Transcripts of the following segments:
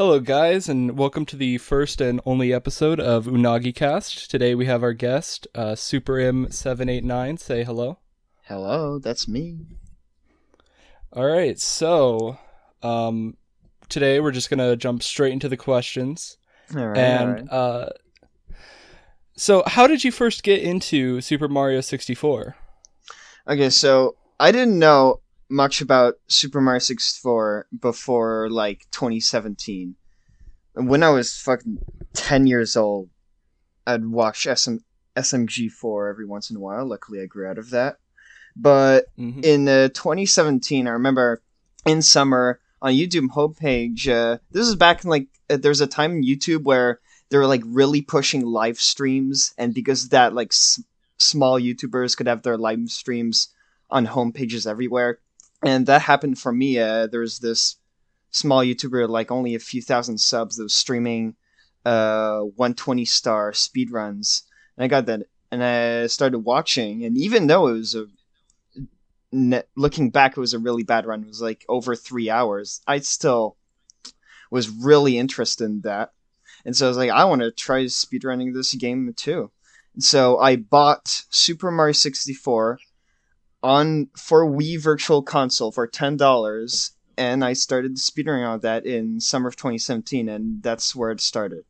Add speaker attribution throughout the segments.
Speaker 1: Hello, guys, and welcome to the first and only episode of Unagicast. Today we have our guest, SuperM789. Say hello.
Speaker 2: Hello, that's me.
Speaker 1: All right, so today we're just gonna jump straight into the questions.
Speaker 2: All right, all
Speaker 1: And
Speaker 2: right.
Speaker 1: so, how did you first get into Super Mario 64?
Speaker 2: Okay, so I didn't know much about Super Mario 64 before like 2017. When I was fucking 10 years old, I'd watch SMG4 every once in a while. Luckily, I grew out of that. But
Speaker 1: Mm-hmm.
Speaker 2: in 2017, I remember in summer on YouTube homepage, this is back in there's a time in YouTube where they were like really pushing live streams, and because of that, small YouTubers could have their live streams on homepages everywhere. And that happened for me. There was this small YouTuber, like only a few thousand subs, that was streaming 120 star speedruns. And I got that, and I started watching. And even though it was looking back, it was a really bad run. It was like over 3 hours. I still was really interested in that. And so I was like, I want to try speedrunning this game too. And so I bought Super Mario 64 for Wii Virtual Console for $10, and I started speedrunning on that in summer of 2017, and that's where it started.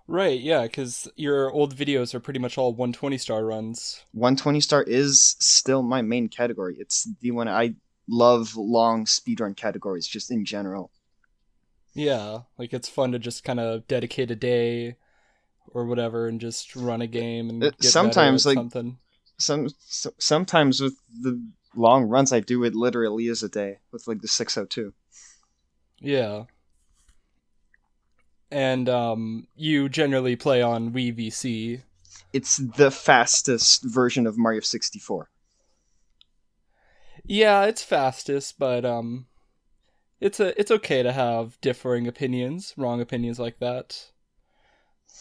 Speaker 1: Right, yeah, because your old videos are pretty much all 120 star runs.
Speaker 2: 120 star is still my main category. It's the one I love. Long speedrun categories just in general.
Speaker 1: Yeah, like it's fun to just kind of dedicate a day or whatever and just run a game and get better
Speaker 2: Sometimes
Speaker 1: at
Speaker 2: like
Speaker 1: something.
Speaker 2: sometimes with the long runs, I do it literally as a day with like the 602.
Speaker 1: Yeah. And you generally play on Wii VC.
Speaker 2: It's the fastest version of Mario 64.
Speaker 1: Yeah, it's fastest, but it's okay to have differing opinions, wrong opinions like that.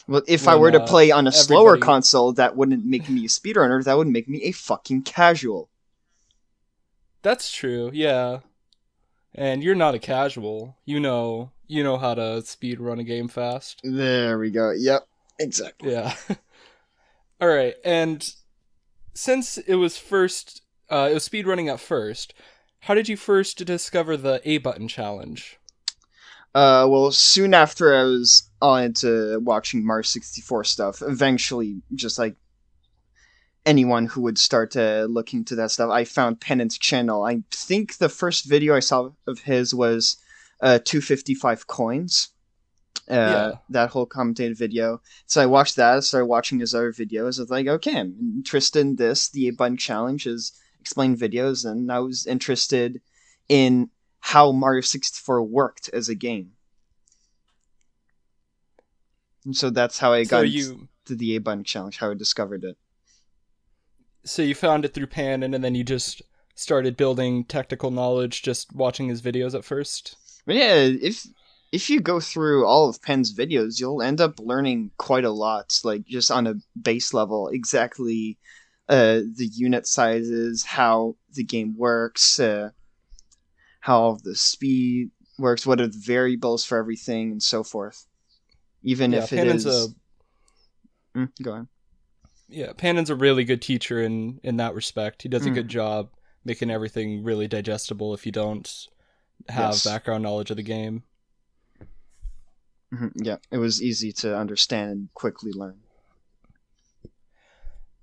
Speaker 2: Well, if I
Speaker 1: When
Speaker 2: were to play on a slower
Speaker 1: everybody
Speaker 2: console, that wouldn't make me a speedrunner. That would make me a fucking casual.
Speaker 1: That's true. Yeah. And you're not a casual. You know how to speed run a game fast.
Speaker 2: There we go. Yep, exactly.
Speaker 1: Yeah. All right. And since it was speedrunning at first. How did you first discover the A button challenge?
Speaker 2: Well, soon after I was all into watching Mario 64 stuff, eventually, just like anyone who would start to look into that stuff, I found Pennen's channel. I think the first video I saw of his was 255 coins.
Speaker 1: Yeah.
Speaker 2: That whole commentated video. So I watched that. I started watching his other videos. I was like, okay, I'm interested in this. The 8 button challenge is explained videos, and I was interested in how Mario 64 worked as a game. And so that's how I
Speaker 1: So
Speaker 2: got into
Speaker 1: you
Speaker 2: the 8 button challenge, how I discovered it.
Speaker 1: so you found it through Panon and then you just started building technical knowledge just watching his videos at first?
Speaker 2: But yeah, if you go through all of Penn's videos, you'll end up learning quite a lot, like just on a base level, exactly the unit sizes, how the game works, how the speed works, what are the variables for everything, and so forth. Even
Speaker 1: Yeah,
Speaker 2: if it is... go on.
Speaker 1: Panon's a really good teacher in that respect. He does a good
Speaker 2: Mm,
Speaker 1: job making everything really digestible if you don't have
Speaker 2: yes.
Speaker 1: background knowledge of the game.
Speaker 2: Yeah, it was easy to understand and quickly learn.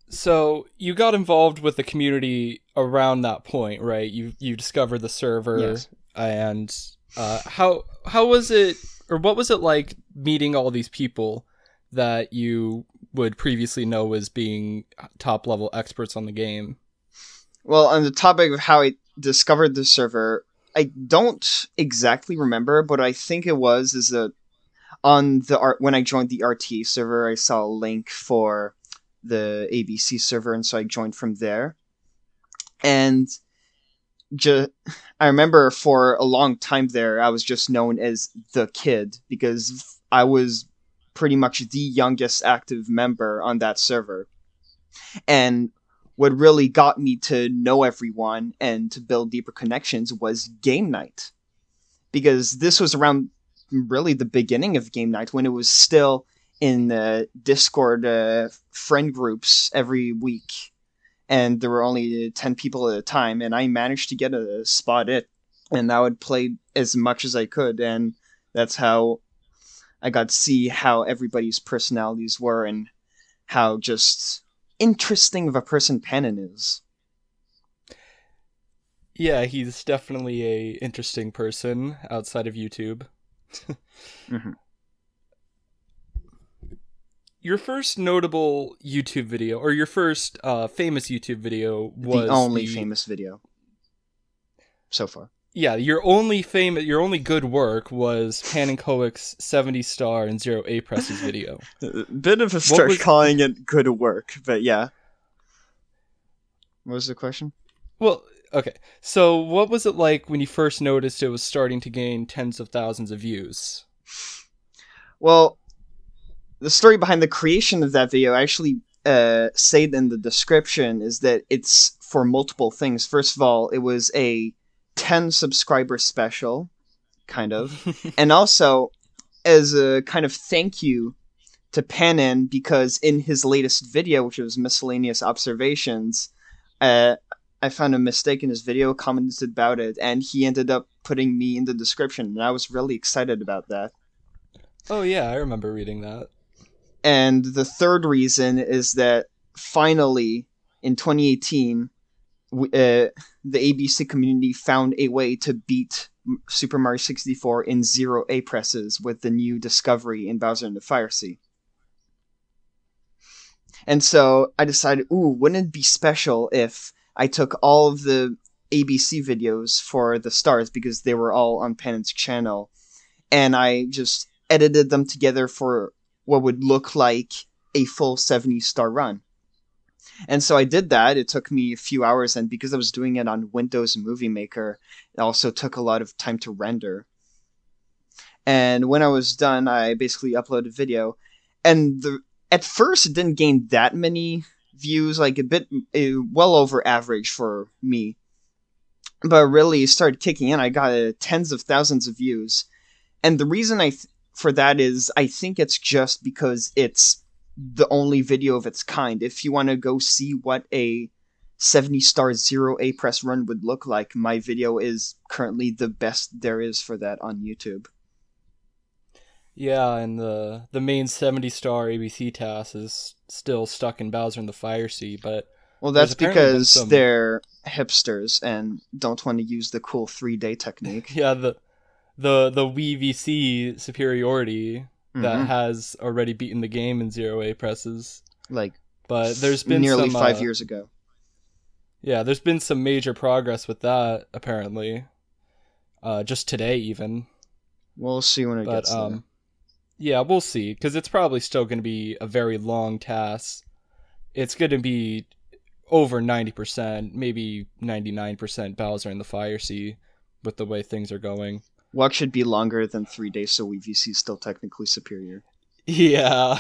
Speaker 1: So you got involved with the community around that point, right? You discovered the server,
Speaker 2: Yes.
Speaker 1: and how was it, or what was it like meeting all these people that you would previously know as being top level experts on the game?
Speaker 2: Well, on the topic of how I discovered the server, I don't exactly remember, but I think it was is that on the art when I joined the RTA server, I saw a link for the ABC server, and so I joined from there. And ju- I remember for a long time there, I was just known as the kid because I was pretty much the youngest active member on that server. And what really got me to know everyone and to build deeper connections was game night, because this was around really the beginning of game night when it was still in Discord friend groups every week, and there were only 10 people at a time, and I managed to get a spot it, and I would play as much as I could, and that's how I got to see how everybody's personalities were and how just interesting of a person Pannen is.
Speaker 1: Yeah, he's definitely a interesting person outside of YouTube.
Speaker 2: Mm-hmm.
Speaker 1: Your first notable YouTube video, or your first famous YouTube video,
Speaker 2: The
Speaker 1: was
Speaker 2: only famous video so far.
Speaker 1: Yeah, your only good work was Pannenkoek's 70 star and 0 A presses video.
Speaker 2: A bit of a start calling it good work, but yeah. What was the question?
Speaker 1: Well, okay. So what was it like when you first noticed it was starting to gain tens of thousands of views?
Speaker 2: Well, the story behind the creation of that video, I actually say in the description, is that it's for multiple things. First of all, it was a 10 subscriber special, kind of. And also, as a kind of thank you to Pannen, because in his latest video, which was Miscellaneous Observations, I found a mistake in his video, commented about it, and he ended up putting me in the description, and I was really excited about that.
Speaker 1: Oh yeah, I remember reading that.
Speaker 2: And the third reason is that finally, in 2018, the ABC community found a way to beat Super Mario 64 in 0 A presses with the new discovery in Bowser in the Fire Sea. And so I decided, wouldn't it be special if I took all of the ABC videos for the stars, because they were all on Pannen's channel, and I just edited them together for what would look like a full 70-star run. And so I did that. It took me a few hours, and because I was doing it on Windows Movie Maker, it also took a lot of time to render. And when I was done, I basically uploaded video. And at first, it didn't gain that many views, like well over average for me. But really started kicking in. I got tens of thousands of views. And the reason for that is I think it's just because it's the only video of its kind. If you want to go see what a 70-star 0 A press run would look like, my video is currently the best there is for that on YouTube.
Speaker 1: Yeah, and the main 70-star ABC TAS is still stuck in Bowser in the Fire Sea, but
Speaker 2: well, that's because they're hipsters and don't want to use the cool 3-day technique.
Speaker 1: Yeah, the Wii VC superiority that has already beaten the game in 0 A presses. But there's been
Speaker 2: nearly 5 years ago.
Speaker 1: Yeah, there's been some major progress with that, apparently. Just today, even.
Speaker 2: We'll see when it gets there.
Speaker 1: Yeah, we'll see, because it's probably still going to be a very long task. It's going to be over 90%, maybe 99% Bowser in the Fire Sea, with the way things are going.
Speaker 2: What should be longer than 3 days, so VC is still technically superior.
Speaker 1: Yeah.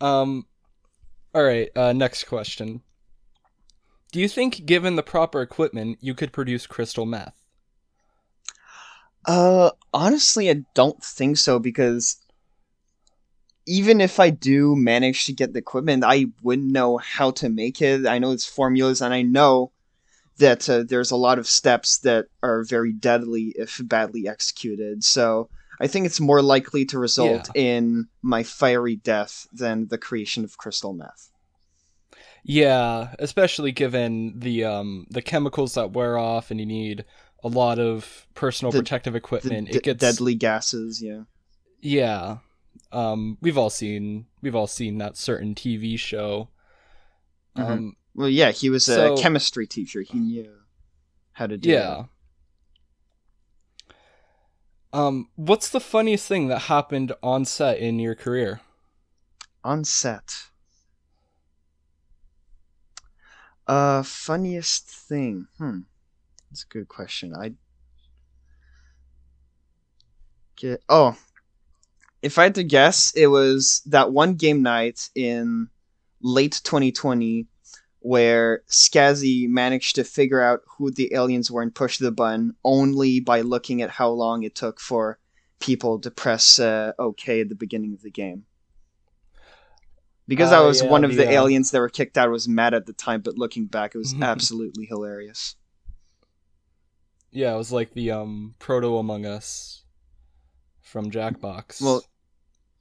Speaker 1: Alright, next question. Do you think, given the proper equipment, you could produce crystal meth?
Speaker 2: Honestly, I don't think so, because even if I do manage to get the equipment, I wouldn't know how to make it. I know its formulas, and I know that there's a lot of steps that are very deadly if badly executed. So I think it's more likely to result in my fiery death than the creation of crystal meth.
Speaker 1: Yeah, especially given the chemicals that wear off, and you need a lot of personal protective equipment. It gets
Speaker 2: deadly gases. Yeah.
Speaker 1: Yeah. We've all seen that certain TV show.
Speaker 2: Well, yeah, he was a chemistry teacher. He knew how to do that.
Speaker 1: What's the funniest thing that happened on set in your career?
Speaker 2: On set. Funniest thing. That's a good question. If I had to guess, it was that one game night in late 2020 where Skazzy managed to figure out who the aliens were and push the button only by looking at how long it took for people to press OK at the beginning of the game. Because I was
Speaker 1: Yeah,
Speaker 2: one of
Speaker 1: the
Speaker 2: the aliens that were kicked out, I was mad at the time, but looking back, it was
Speaker 1: uh
Speaker 2: absolutely hilarious.
Speaker 1: yeah, it was like the Proto Among Us from
Speaker 2: Well,
Speaker 1: Jackbox.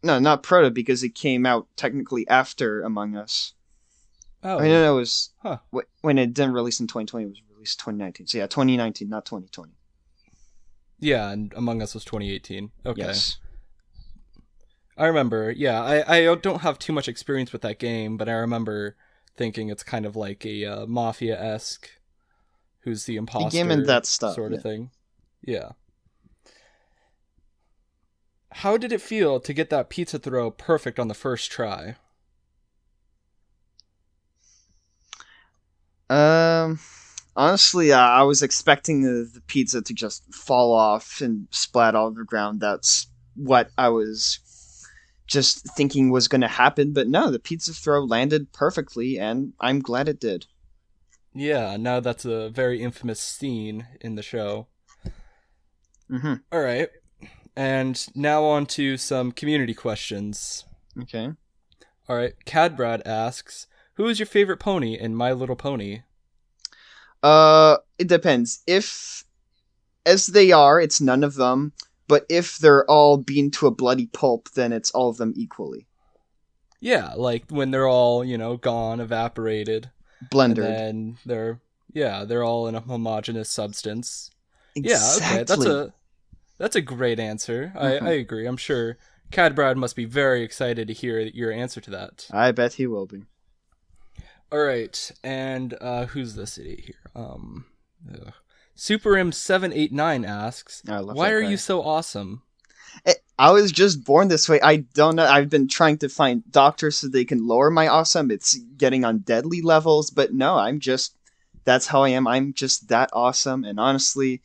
Speaker 2: no, not Proto, because it came out technically after Among Us. I mean,
Speaker 1: Oh,
Speaker 2: no, it was
Speaker 1: huh.
Speaker 2: when it didn't release in 2020. It was released 2019. So yeah, 2019, not 2020.
Speaker 1: Yeah, and Among Us was 2018. Okay.
Speaker 2: Yes.
Speaker 1: I remember. Yeah, I don't have too much experience with that game, but I remember thinking it's kind of like a mafia-esque who's the
Speaker 2: A game and that
Speaker 1: imposter
Speaker 2: stuff.
Speaker 1: sort of
Speaker 2: Yeah.
Speaker 1: thing. Yeah. How did it feel to get that pizza throw perfect on the first try?
Speaker 2: Um. Honestly, I was expecting the pizza to just fall off and splat all over the ground. That's what I was just thinking was going to happen. But no, the pizza throw landed perfectly, and I'm glad it did.
Speaker 1: Yeah, now that's a very infamous scene in the show.
Speaker 2: Mm-hmm.
Speaker 1: All right. And now on to some community questions.
Speaker 2: Okay.
Speaker 1: All right. Cadbrad asks, "Who is your favorite pony in My Little Pony?"
Speaker 2: It depends. If as they are, it's none of them. But if they're all beaten to a bloody pulp, then it's all of them equally.
Speaker 1: Yeah, like when they're all, gone, evaporated, and
Speaker 2: Blendered.
Speaker 1: then they're all in a homogeneous substance. Yeah, okay, that's
Speaker 2: Exactly.
Speaker 1: a great answer. I
Speaker 2: Mm-hmm.
Speaker 1: agree. I'm sure Cadbrad must be very excited to hear your answer to that.
Speaker 2: I bet he will be.
Speaker 1: All right, and who's this idiot here? SuperM789 asks,
Speaker 2: I love
Speaker 1: "Why
Speaker 2: that
Speaker 1: are you
Speaker 2: guy.
Speaker 1: so awesome?"
Speaker 2: I was just born this way. I don't know. I've been trying to find doctors so they can lower my awesome. It's getting on deadly levels, but no, I'm just. That's how I am. I'm just that awesome, and honestly,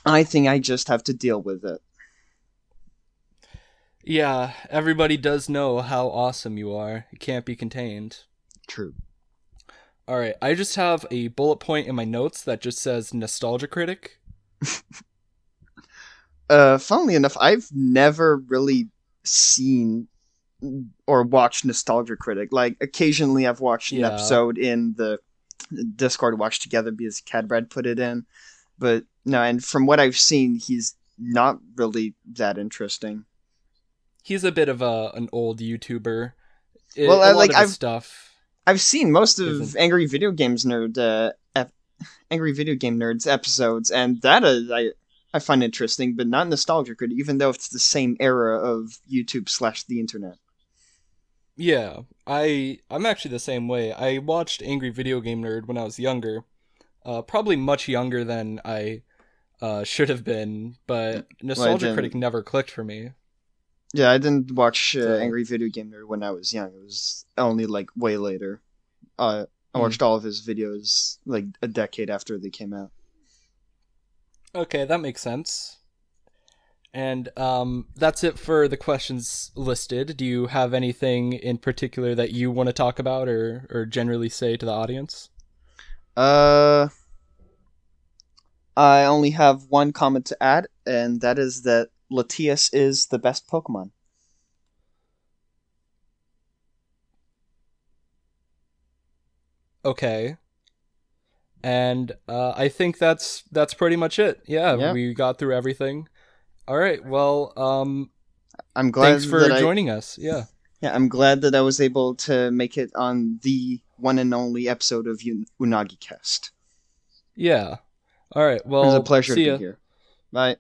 Speaker 2: I think I just have to deal with it.
Speaker 1: Yeah, everybody does know how awesome you are. It can't be contained.
Speaker 2: True.
Speaker 1: All right, I just have a bullet point in my notes that just says nostalgia critic.
Speaker 2: Funnily enough, I've never really seen or watched Nostalgia Critic. Like, occasionally I've watched an
Speaker 1: Yeah,
Speaker 2: episode in the Discord Watch Together because Cadbrad put it in. But no, and from what I've seen, he's not really that interesting.
Speaker 1: he's a bit of an old YouTuber.
Speaker 2: Well,
Speaker 1: A lot
Speaker 2: like
Speaker 1: of his stuff
Speaker 2: I've seen most of
Speaker 1: isn't.
Speaker 2: Angry Video Game Nerds episodes, and that is I find interesting, but not Nostalgia Critic, even though it's the same era of YouTube slash the internet.
Speaker 1: Yeah, I'm actually the same way. I watched Angry Video Game Nerd when I was younger, probably much younger than I should have been, but
Speaker 2: Well, I
Speaker 1: Nostalgia Critic
Speaker 2: didn't.
Speaker 1: never clicked for me.
Speaker 2: Yeah, I didn't watch
Speaker 1: So,
Speaker 2: Angry Video Game Nerd when I was young. It was only like way later. I
Speaker 1: hmm.
Speaker 2: watched all of his videos like a decade after they came out.
Speaker 1: Okay, that makes sense. And that's it for the questions listed. Do you have anything in particular that you want to talk about or generally say to the audience?
Speaker 2: Uh, I only have one comment to add, and that is that Latias is the best Pokemon.
Speaker 1: Okay. And I think that's pretty much it. Yeah,
Speaker 2: Yeah,
Speaker 1: we got through everything. All right. Well,
Speaker 2: I'm glad
Speaker 1: thanks
Speaker 2: that
Speaker 1: for
Speaker 2: I.
Speaker 1: joining us. Yeah.
Speaker 2: Yeah, I'm glad that I was able to make it on the one and only episode of Unagicast.
Speaker 1: Yeah. All right.
Speaker 2: It was a
Speaker 1: Well,
Speaker 2: pleasure to
Speaker 1: see
Speaker 2: be
Speaker 1: ya.
Speaker 2: here. Bye.